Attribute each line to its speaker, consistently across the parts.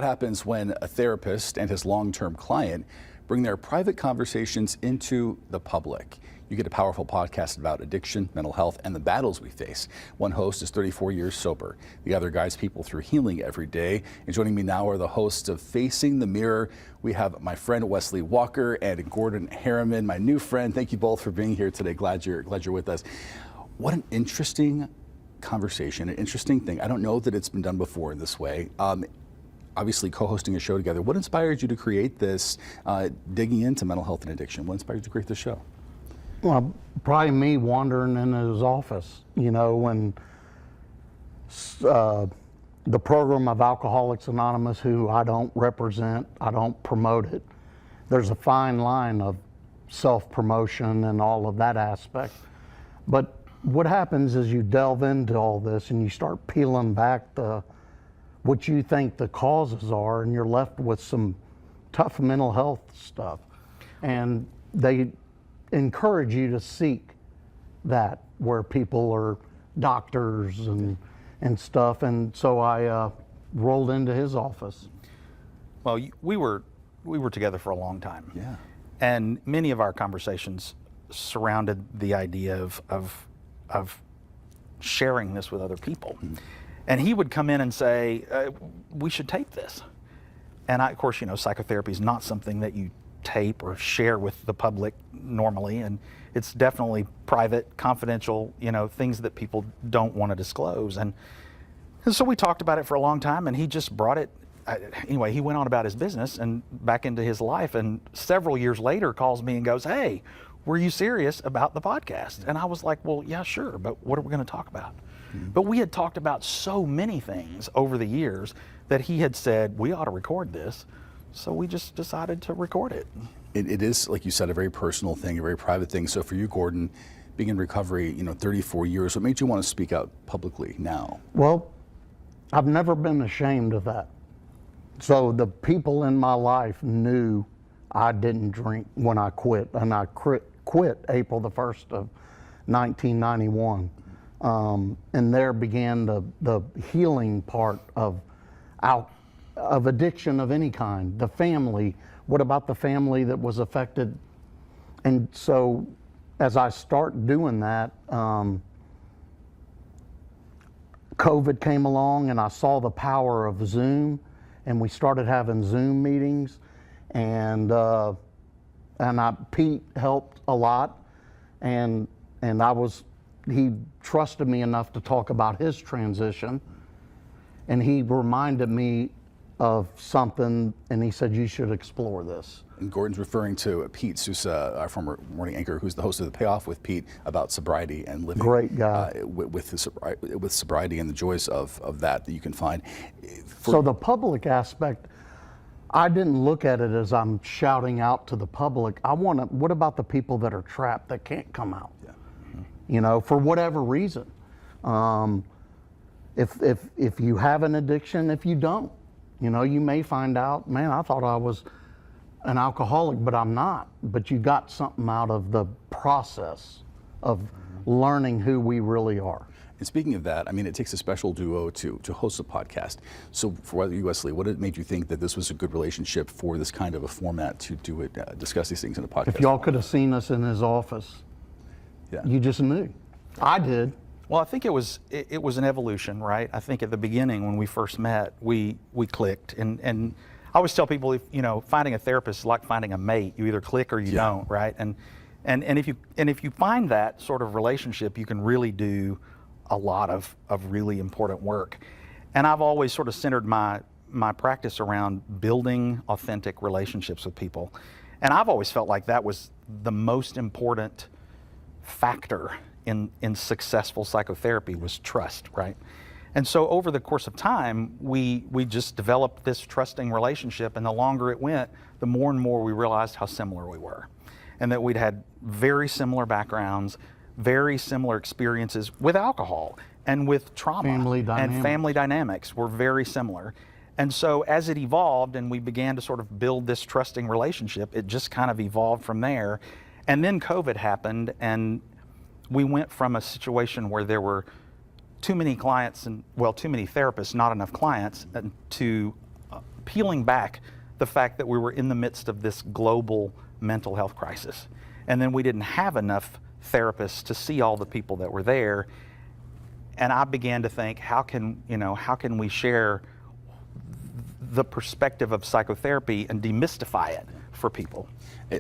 Speaker 1: what happens when a therapist and his long-term client bring their private conversations into the public. You get a powerful podcast about addiction, mental health, and the battles we face. One host is 34 years sober. The other guides people through healing every day. And joining me now are the hosts of Facing the Mirror. We have my friend Wesley Walker and Gordon Harriman, my new friend. Thank you both for being here today. Glad you're with us. What an interesting conversation, an interesting thing. I don't know that it's been done before in this way. Obviously co-hosting a show together. What inspired you to create this, digging into mental health and addiction? What inspired you to create this show?
Speaker 2: Well, probably me wandering in his office, you know, when the program of Alcoholics Anonymous, who I don't represent, I don't promote it. There's a fine line of self-promotion and all of that aspect. But what happens is you delve into all this and you start peeling back what you think the causes are, and you're left with some tough mental health stuff. And they encourage you to seek that where people are doctors and stuff. And so I rolled into his office.
Speaker 3: Well, we were together for a long time.
Speaker 1: Yeah.
Speaker 3: And many of our conversations surrounded the idea of sharing this with other people. Mm-hmm. And he would come in and say, we should tape this. And of course, you know, psychotherapy is not something that you tape or share with the public normally. And it's definitely private, confidential, you know, things that people don't want to disclose. And so we talked about it for a long time, and he just brought it. Anyway, he went on about his business and back into his life. And several years later calls me and goes, hey, were you serious about the podcast? And I was like, well, yeah, sure. But what are we going to talk about? But we had talked about so many things over the years that he had said, we ought to record this. So we just decided to record it.
Speaker 1: It is, like you said, a very personal thing, a very private thing. So for you, Gordon, being in recovery, you know, 34 years, what made you want to speak out publicly now?
Speaker 2: Well, I've never been ashamed of that. So the people in my life knew I didn't drink when I quit, and I quit April the 1st of 1991. And there began the healing part of addiction of any kind. The family, what about the family that was affected? And so as I start doing that, COVID came along and I saw the power of Zoom, and we started having Zoom meetings, and Pete helped a lot, and he trusted me enough to talk about his transition, and he reminded me of something, and he said, you should explore this.
Speaker 1: And Gordon's referring to Pete Sousa, our former morning anchor, who's the host of The Payoff with Pete, about sobriety and living.
Speaker 2: Great guy.
Speaker 1: With sobriety and the joys of that you can find.
Speaker 2: So the public aspect, I didn't look at it as I'm shouting out to the public. What about the people that are trapped that can't come out?
Speaker 1: Yeah. Mm-hmm.
Speaker 2: You know, for whatever reason. If you have an addiction, if you don't, you know, you may find out, man, I thought I was an alcoholic, but I'm not. But you got something out of the process of learning who we really are.
Speaker 1: And speaking of that, I mean, it takes a special duo to host a podcast. So for you, Wesley, what made you think that this was a good relationship for this kind of a format to do it, discuss these things in a podcast?
Speaker 2: If y'all could have seen us in his office,
Speaker 1: yeah,
Speaker 2: you just knew. I did.
Speaker 3: Well, I think it was an evolution, right? I think at the beginning when we first met, we clicked, and I always tell people, if you know, finding a therapist is like finding a mate. You either click or you don't, right? And if you find that sort of relationship, you can really do a lot of really important work. And I've always sort of centered my practice around building authentic relationships with people, and I've always felt like that was the most important factor in successful psychotherapy was trust, right? And so over the course of time, we just developed this trusting relationship, and the longer it went, the more and more we realized how similar we were, and that we'd had very similar backgrounds, very similar experiences with alcohol and with trauma. Family dynamics were very similar. And so as it evolved and we began to sort of build this trusting relationship, it just kind of evolved from there. And then COVID happened, and we went from a situation where there were too many clients and, well, too many therapists, not enough clients, to peeling back the fact that we were in the midst of this global mental health crisis. And then we didn't have enough therapists to see all the people that were there. And I began to think, how can we share the perspective of psychotherapy and demystify it for people?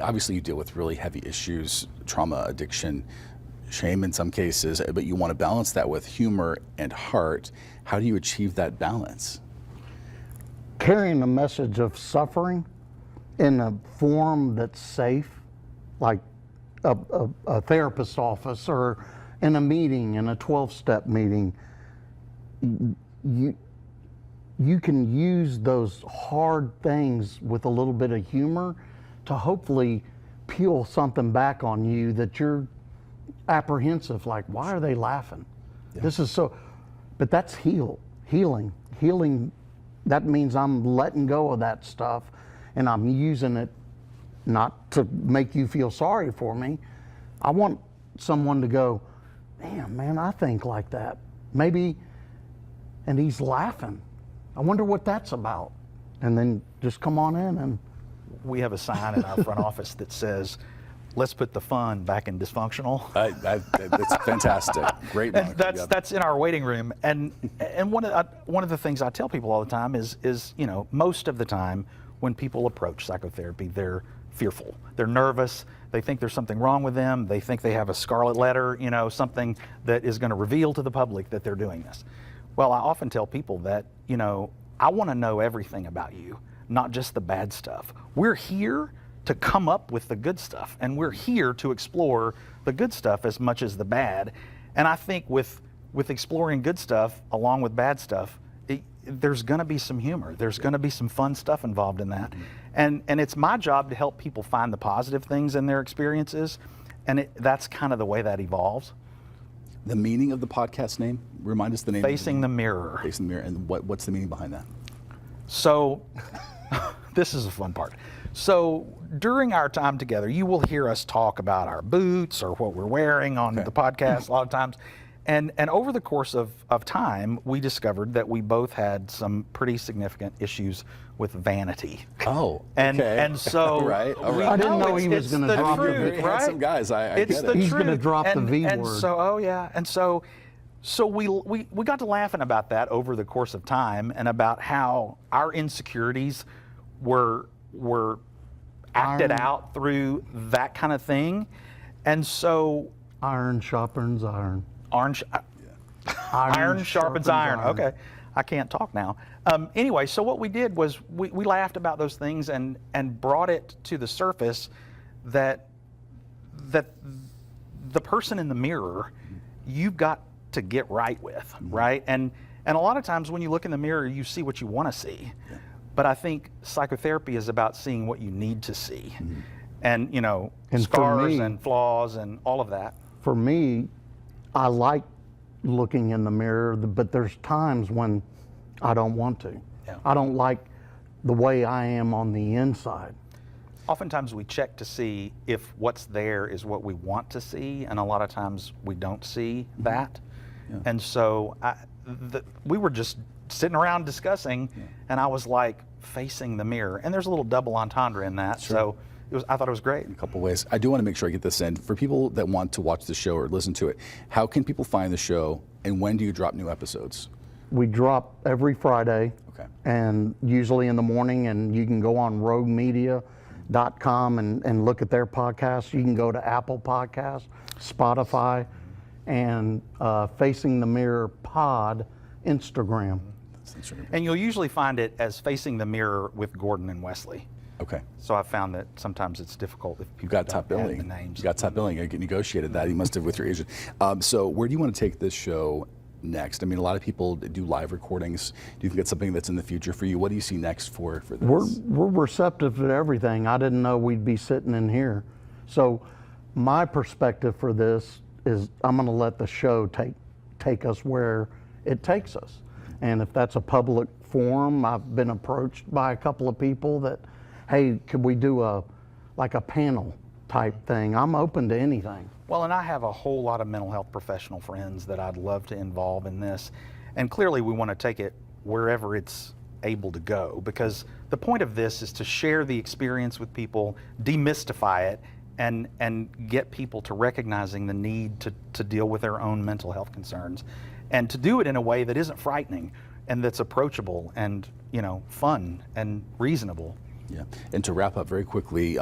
Speaker 1: Obviously, you deal with really heavy issues, trauma, addiction, shame in some cases, but you want to balance that with humor and heart. How do you achieve that balance?
Speaker 2: Carrying a message of suffering in a form that's safe, like a therapist's office or in a meeting, in a 12-step meeting, you can use those hard things with a little bit of humor to hopefully peel something back on you that you're apprehensive, like, why are they laughing? Yeah. This is so, but that's healing. That means I'm letting go of that stuff and I'm using it not to make you feel sorry for me. I want someone to go, damn, man, I think like that. Maybe, and he's laughing. I wonder what that's about. And then just come on in. And
Speaker 3: we have a sign in our front office that says, let's put the fun back in dysfunctional.
Speaker 1: That's fantastic. Great.
Speaker 3: That's in our waiting room. And one of the things I tell people all the time is most of the time when people approach psychotherapy, they're fearful. They're nervous. They think there's something wrong with them. They think they have a scarlet letter, something that is going to reveal to the public that they're doing this. Well, I often tell people that, I want to know everything about you, not just the bad stuff. We're here to come up with the good stuff, and we're here to explore the good stuff as much as the bad. And I think with exploring good stuff along with bad stuff, there's going to be some humor. There's going to be some fun stuff involved in that. And it's my job to help people find the positive things in their experiences, and that's kind of the way that evolves.
Speaker 1: The meaning of the podcast name? Remind us the name.
Speaker 3: Facing the Mirror.
Speaker 1: Facing the Mirror. And what's the meaning behind that?
Speaker 3: So, this is a fun part. So, during our time together, you will hear us talk about our boots or what we're wearing on the podcast a lot of times. And over the course of time, we discovered that we both had some pretty significant issues with vanity.
Speaker 1: Oh,
Speaker 3: and so
Speaker 1: right.
Speaker 2: I didn't know he was going to drop the
Speaker 1: truth,
Speaker 2: V.
Speaker 1: Right? Some guys, I get it.
Speaker 2: He's going to drop the V
Speaker 3: and
Speaker 2: word.
Speaker 3: So, so we got to laughing about that over the course of time, and about how our insecurities were acted out through that kind of thing. And so
Speaker 2: iron sharpens iron.
Speaker 3: Iron sharpens iron. Okay, I can't talk now. Anyway, so what we did was we laughed about those things and brought it to the surface that the person in the mirror, you've got to get right with, right? And a lot of times when you look in the mirror, you see what you want to see. Yeah. But I think psychotherapy is about seeing what you need to see. And,
Speaker 2: and
Speaker 3: scars and flaws and all of that.
Speaker 2: For me, I like looking in the mirror, but there's times when I don't want to. Yeah. I don't like the way I am on the inside.
Speaker 3: Oftentimes we check to see if what's there is what we want to see, and a lot of times we don't see that. Yeah. And so we were just sitting around discussing, and I was like, facing the mirror. And there's a little double entendre in that. Sure. So I thought it was great.
Speaker 1: In a couple ways. I do want to make sure I get this in. For people that want to watch the show or listen to it, how can people find the show, and when do you drop new episodes?
Speaker 2: We drop every Friday, and usually in the morning, and you can go on roguemedia.com and look at their podcast. You can go to Apple Podcasts, Spotify, and Facing the Mirror Pod Instagram.
Speaker 3: And you'll usually find it as Facing the Mirror with Gordon and Wesley.
Speaker 1: Okay.
Speaker 3: So I found that sometimes it's difficult if people
Speaker 1: got top billing.
Speaker 3: The names.
Speaker 1: You got top billing. You negotiated that. You must have with your agent. So where do you want to take this show next? I mean, a lot of people do live recordings. Do you think it's something that's in the future for you? What do you see next for this?
Speaker 2: We're receptive to everything. I didn't know we'd be sitting in here. So my perspective for this is I'm going to let the show take us where it takes us. And if that's a public forum, I've been approached by a couple of people that, hey, could we do a panel type thing? I'm open to anything.
Speaker 3: Well, and I have a whole lot of mental health professional friends that I'd love to involve in this. And clearly we want to take it wherever it's able to go, because the point of this is to share the experience with people, demystify it, and get people to recognizing the need to deal with their own mental health concerns, and to do it in a way that isn't frightening and that's approachable and, you know, fun and reasonable.
Speaker 1: Yeah. And to wrap up very quickly,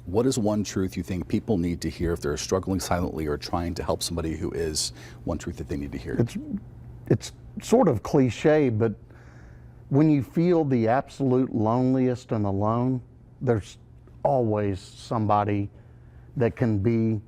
Speaker 1: what is one truth you think people need to hear if they're struggling silently or trying to help somebody who is, one truth that they need to hear?
Speaker 2: It's sort of cliche, but when you feel the absolute loneliest and alone, there's always somebody that can be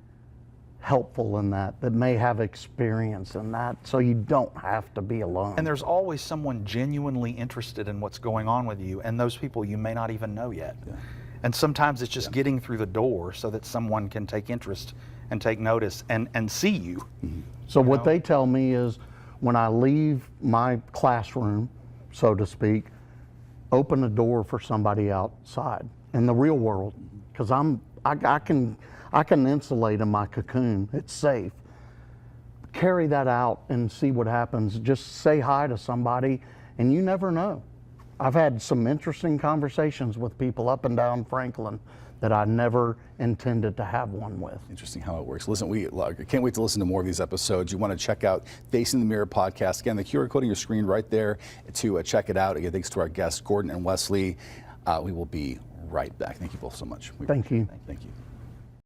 Speaker 2: helpful in that may have experience in that, so you don't have to be alone.
Speaker 3: And there's always someone genuinely interested in what's going on with you, and those people you may not even know yet. Yeah. And sometimes it's just getting through the door so that someone can take interest and take notice and see you.
Speaker 2: Mm-hmm. So what they tell me is, when I leave my classroom, so to speak, open a door for somebody outside in the real world, because I can insulate in my cocoon. It's safe. Carry that out and see what happens. Just say hi to somebody, and you never know. I've had some interesting conversations with people up and down Franklin that I never intended to have one with.
Speaker 1: Interesting how it works. Listen, we can't wait to listen to more of these episodes. You want to check out Facing the Mirror podcast. Again, the QR code on your screen right there to check it out. Again, thanks to our guests, Gordon and Wesley. We will be right back. Thank you both so much.
Speaker 2: Thank you.
Speaker 1: Thank you.